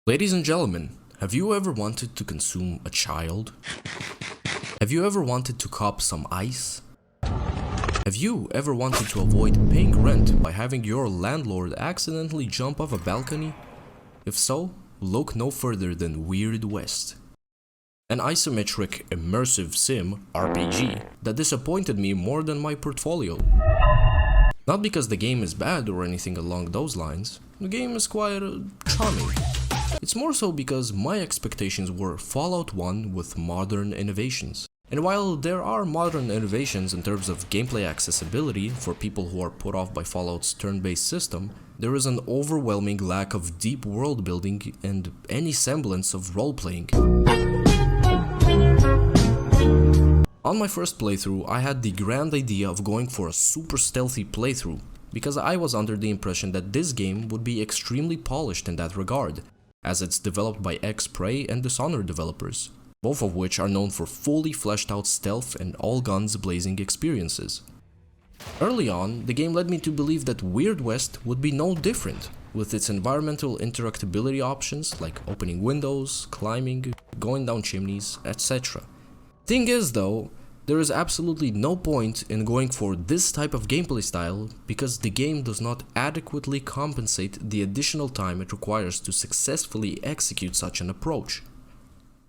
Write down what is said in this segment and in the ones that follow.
Ladies and gentlemen, have you ever wanted to consume a child? Have you ever wanted to cop some ice? Have you ever wanted to avoid paying rent by having your landlord accidentally jump off a balcony? If so, look no further than Weird West, an isometric immersive sim RPG that disappointed me more than my portfolio. Not because the game is bad or anything along those lines, the game is quite charming. It's more so because my expectations were Fallout 1 with modern innovations. And while there are modern innovations in terms of gameplay accessibility for people who are put off by Fallout's turn-based system, there is an overwhelming lack of deep world building and any semblance of role-playing. On my first playthrough, I had the grand idea of going for a super stealthy playthrough, because I was under the impression that this game would be extremely polished in that regard, as it's developed by X-Prey and Dishonored developers, both of which are known for fully fleshed out stealth and all guns blazing experiences. Early on, the game led me to believe that Weird West would be no different, with its environmental interactability options like opening windows, climbing, going down chimneys, etc. Thing is though, there is absolutely no point in going for this type of gameplay style because the game does not adequately compensate the additional time it requires to successfully execute such an approach.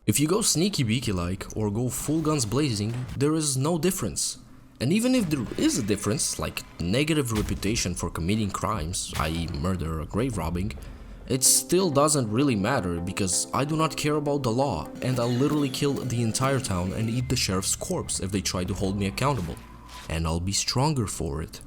If you go sneaky beaky like or go full guns blazing, there is no difference. And even if there is a difference, like negative reputation for committing crimes, i.e. murder or grave robbing, it still doesn't really matter because I do not care about the law and I'll literally kill the entire town and eat the sheriff's corpse if they try to hold me accountable. And I'll be stronger for it.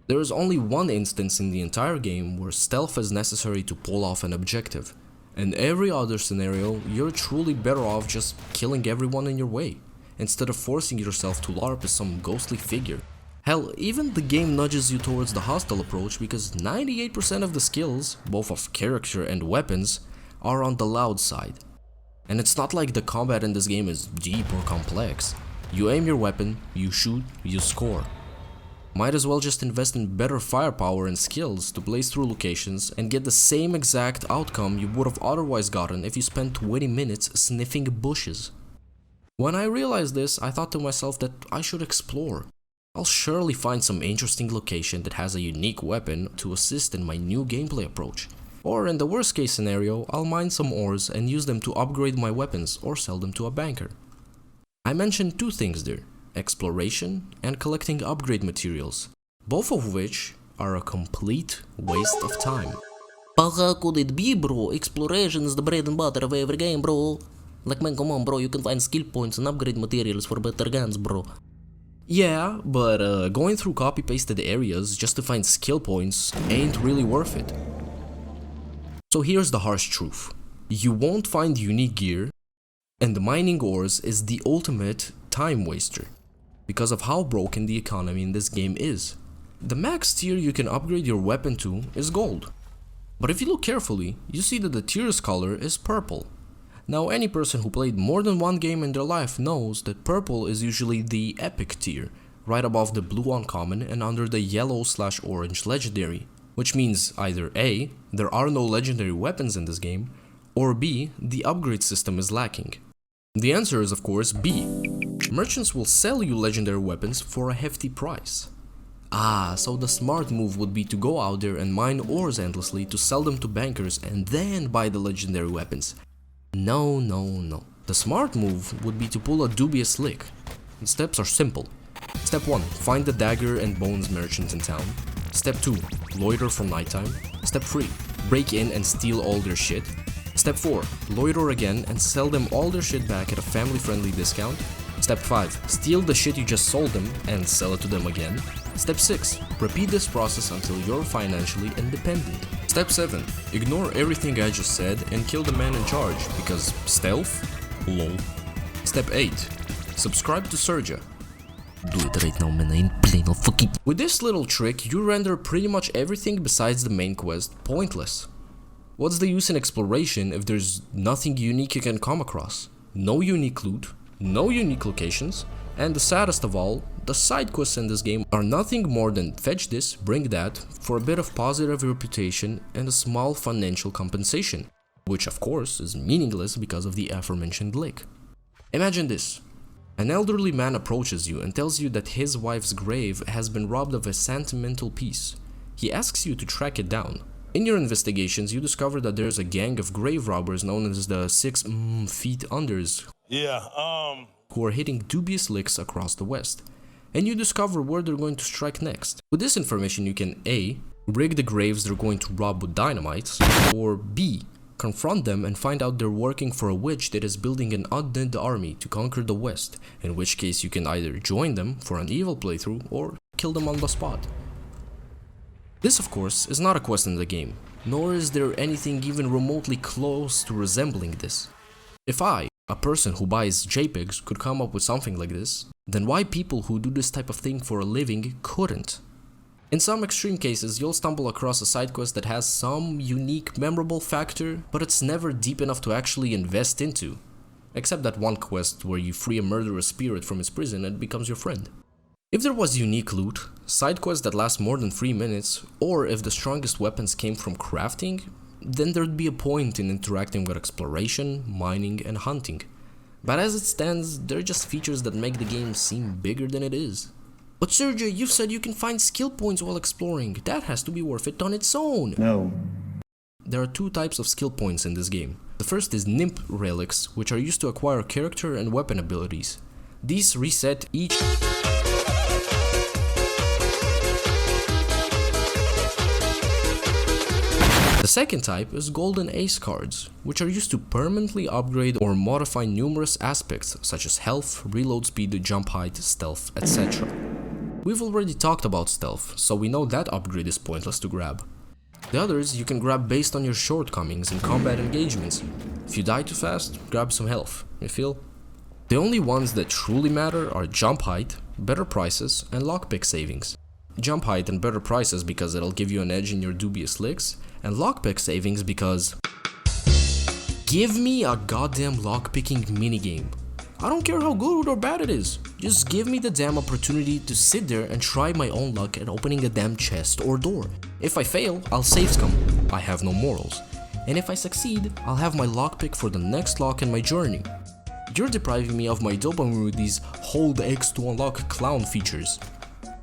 There is only one instance in the entire game where stealth is necessary to pull off an objective. In every other scenario, you're truly better off just killing everyone in your way, instead of forcing yourself to LARP as some ghostly figure. Hell, even the game nudges you towards the hostile approach because 98% of the skills, both of character and weapons, are on the loud side. And it's not like the combat in this game is deep or complex. You aim your weapon, you shoot, you score. Might as well just invest in better firepower and skills to blaze through locations and get the same exact outcome you would have otherwise gotten if you spent 20 minutes sniffing bushes. When I realized this, I thought to myself that I should explore. I'll surely find some interesting location that has a unique weapon to assist in my new gameplay approach. Or in the worst case scenario, I'll mine some ores and use them to upgrade my weapons or sell them to a banker. I mentioned two things there, exploration and collecting upgrade materials, both of which are a complete waste of time. How could it be, bro? Exploration is the bread and butter of every game, bro. Like man, come on, bro, you can find skill points and upgrade materials for better guns, bro. Yeah, but going through copy-pasted areas just to find skill points ain't really worth it. So here's the harsh truth. You won't find unique gear, and mining ores is the ultimate time waster, because of how broken the economy in this game is. The max tier you can upgrade your weapon to is gold. But if you look carefully, you see that the tier's color is purple. Now, any person who played more than one game in their life knows that purple is usually the epic tier, right above the blue uncommon and under the yellow/orange legendary, which means either A, there are no legendary weapons in this game, or B, the upgrade system is lacking. The answer is of course B. Merchants will sell you legendary weapons for a hefty price. So the smart move would be to go out there and mine ores endlessly to sell them to bankers and then buy the legendary weapons. No. The smart move would be to pull a dubious lick. The steps are simple. Step 1. Find the dagger and bones merchant in town. Step 2. Loiter for nighttime. Step 3. Break in and steal all their shit. Step 4. Loiter again and sell them all their shit back at a family-friendly discount. Step 5. Steal the shit you just sold them and sell it to them again. Step 6. Repeat this process until you're financially independent. Step 7. Ignore everything I just said and kill the man in charge, because stealth? Lol. Step 8. Subscribe to Serjuh. Do it right now, man, I ain't playing no fucking. With this little trick, you render pretty much everything besides the main quest pointless. What's the use in exploration if there's nothing unique you can come across? No unique loot, no unique locations, and the saddest of all, the side quests in this game are nothing more than fetch this, bring that, for a bit of positive reputation and a small financial compensation. which of course is meaningless because of the aforementioned lick. Imagine this. An elderly man approaches you and tells you that his wife's grave has been robbed of a sentimental piece. He asks you to track it down. In your investigations, you discover that there's a gang of grave robbers known as the 6 feet unders who are hitting dubious licks across the west. And you discover where they're going to strike next. With this information, you can A. rig the graves they're going to rob with dynamite, or B. confront them and find out they're working for a witch that is building an undead army to conquer the west, in which case you can either join them for an evil playthrough or kill them on the spot. This of course is not a quest in the game, nor is there anything even remotely close to resembling this. If I, a person who buys JPEGs, could come up with something like this, then why people who do this type of thing for a living couldn't? In some extreme cases, you'll stumble across a side quest that has some unique, memorable factor, but it's never deep enough to actually invest into. Except that one quest where you free a murderous spirit from his prison and it becomes your friend. If there was unique loot, side quests that last more than 3 minutes, or if the strongest weapons came from crafting, then there'd be a point in interacting with exploration, mining, and hunting. But as it stands, they're just features that make the game seem bigger than it is. But Serjuh, you've said you can find skill points while exploring. That has to be worth it on its own. No. There are 2 types of skill points in this game. The first is Nymph relics, which are used to acquire character and weapon abilities. These reset each. The second type is Golden Ace cards, which are used to permanently upgrade or modify numerous aspects such as health, reload speed, jump height, stealth, etc. We've already talked about stealth, so we know that upgrade is pointless to grab. The others you can grab based on your shortcomings in combat engagements. If you die too fast, grab some health, you feel? The only ones that truly matter are jump height, better prices, and lockpick savings. Jump height and better prices because it'll give you an edge in your dubious licks, and lockpick savings because give me a goddamn lockpicking minigame. I don't care how good or bad it is, just give me the damn opportunity to sit there and try my own luck at opening a damn chest or door. If I fail, I'll save scum, I have no morals, and if I succeed, I'll have my lockpick for the next lock in my journey. You're depriving me of my dopamine with these hold X to unlock clown features.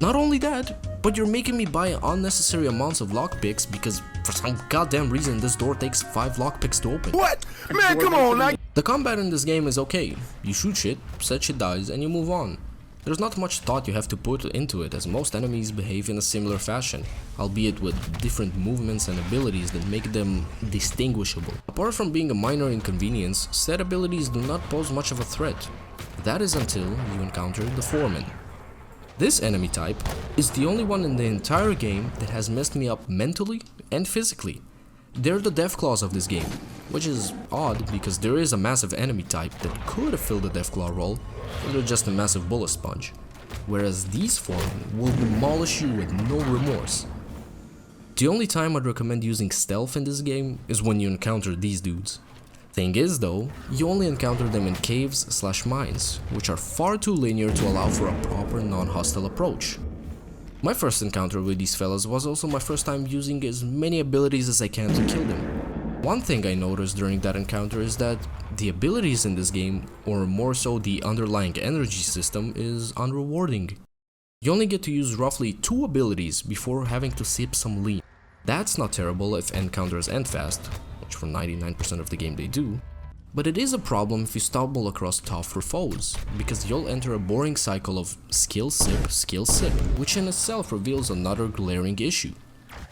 Not only that, but you're making me buy unnecessary amounts of lockpicks because for some goddamn reason this door takes 5 lockpicks to open. What? Man, come on, now. The combat in this game is okay. You shoot shit, set shit dies, and you move on. There's not much thought you have to put into it, as most enemies behave in a similar fashion, albeit with different movements and abilities that make them distinguishable. Apart from being a minor inconvenience, said abilities do not pose much of a threat. That is until you encounter the Foreman. This enemy type is the only one in the entire game that has messed me up mentally and physically. They're the Deathclaws of this game, which is odd because there is a massive enemy type that could have filled the Deathclaw role, but they're just a massive bullet sponge, whereas these Foremen will demolish you with no remorse. The only time I'd recommend using stealth in this game is when you encounter these dudes. Thing is though, you only encounter them in caves/mines, which are far too linear to allow for a proper non-hostile approach. My first encounter with these fellas was also my first time using as many abilities as I can to kill them. One thing I noticed during that encounter is that the abilities in this game, or more so the underlying energy system, is unrewarding. You only get to use roughly 2 abilities before having to sip some lean. That's not terrible if encounters end fast, which for 99% of the game they do, but it is a problem if you stumble across tougher foes, because you'll enter a boring cycle of skill sip, which in itself reveals another glaring issue.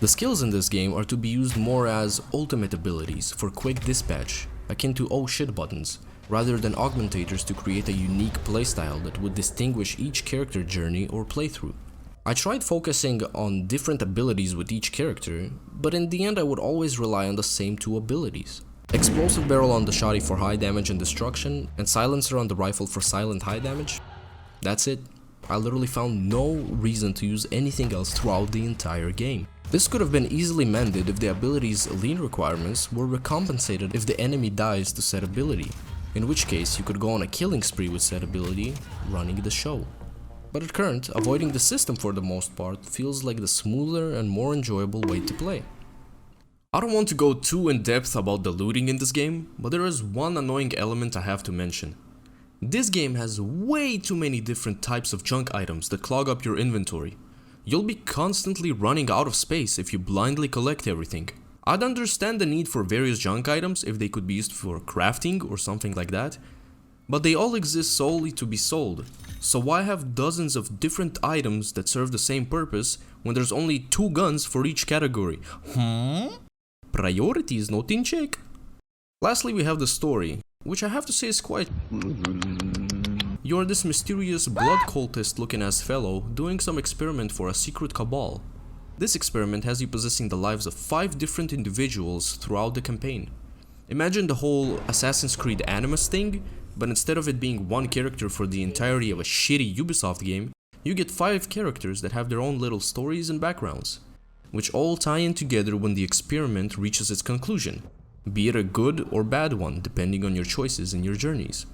The skills in this game are to be used more as ultimate abilities for quick dispatch, akin to oh shit buttons, rather than augmentators to create a unique playstyle that would distinguish each character journey or playthrough. I tried focusing on different abilities with each character, but in the end I would always rely on the same 2 abilities. Explosive barrel on the shotty for high damage and destruction, and silencer on the rifle for silent high damage. That's it. I literally found no reason to use anything else throughout the entire game. This could have been easily mended if the ability's lean requirements were recompensated if the enemy dies to said ability, in which case you could go on a killing spree with said ability, running the show. But at current, avoiding the system for the most part feels like the smoother and more enjoyable way to play. I don't want to go too in depth about the looting in this game, but there is one annoying element I have to mention. This game has way too many different types of junk items that clog up your inventory. You'll be constantly running out of space if you blindly collect everything. I'd understand the need for various junk items if they could be used for crafting or something like that, but they all exist solely to be sold. So why have dozens of different items that serve the same purpose when there's only 2 guns for each category? Priorities not in check. Lastly, we have the story, which I have to say is quite... You're this mysterious blood cultist looking ass fellow doing some experiment for a secret cabal. This experiment has you possessing the lives of 5 different individuals throughout the campaign. Imagine the whole Assassin's Creed Animus thing, but instead of it being one character for the entirety of a shitty Ubisoft game, you get 5 characters that have their own little stories and backgrounds, which all tie in together when the experiment reaches its conclusion, be it a good or bad one depending on your choices and your journeys.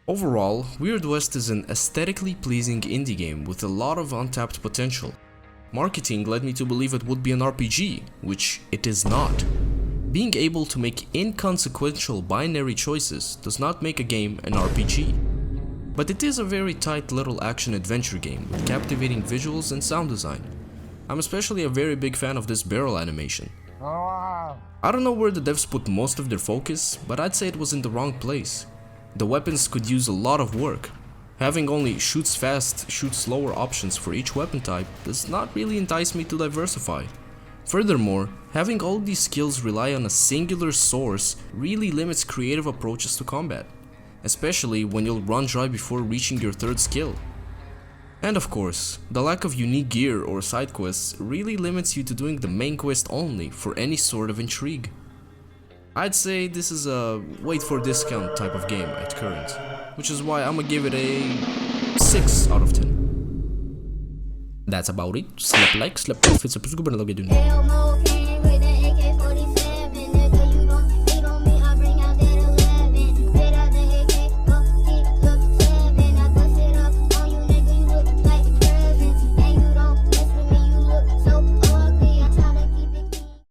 Overall, Weird West is an aesthetically pleasing indie game with a lot of untapped potential. Marketing led me to believe it would be an RPG, which it is not. Being able to make inconsequential binary choices does not make a game an RPG. But it is a very tight little action-adventure game with captivating visuals and sound design. I'm especially a very big fan of this barrel animation. I don't know where the devs put most of their focus, but I'd say it was in the wrong place. The weapons could use a lot of work. Having only shoots fast, shoot slower options for each weapon type does not really entice me to diversify. Furthermore, having all these skills rely on a singular source really limits creative approaches to combat, especially when you'll run dry before reaching your 3rd skill. And of course, the lack of unique gear or side quests really limits you to doing the main quest only for any sort of intrigue. I'd say this is a wait for discount type of game at current, which is why I'ma give it a 6 out of 10. That's about it. Slap like, slap off, it's a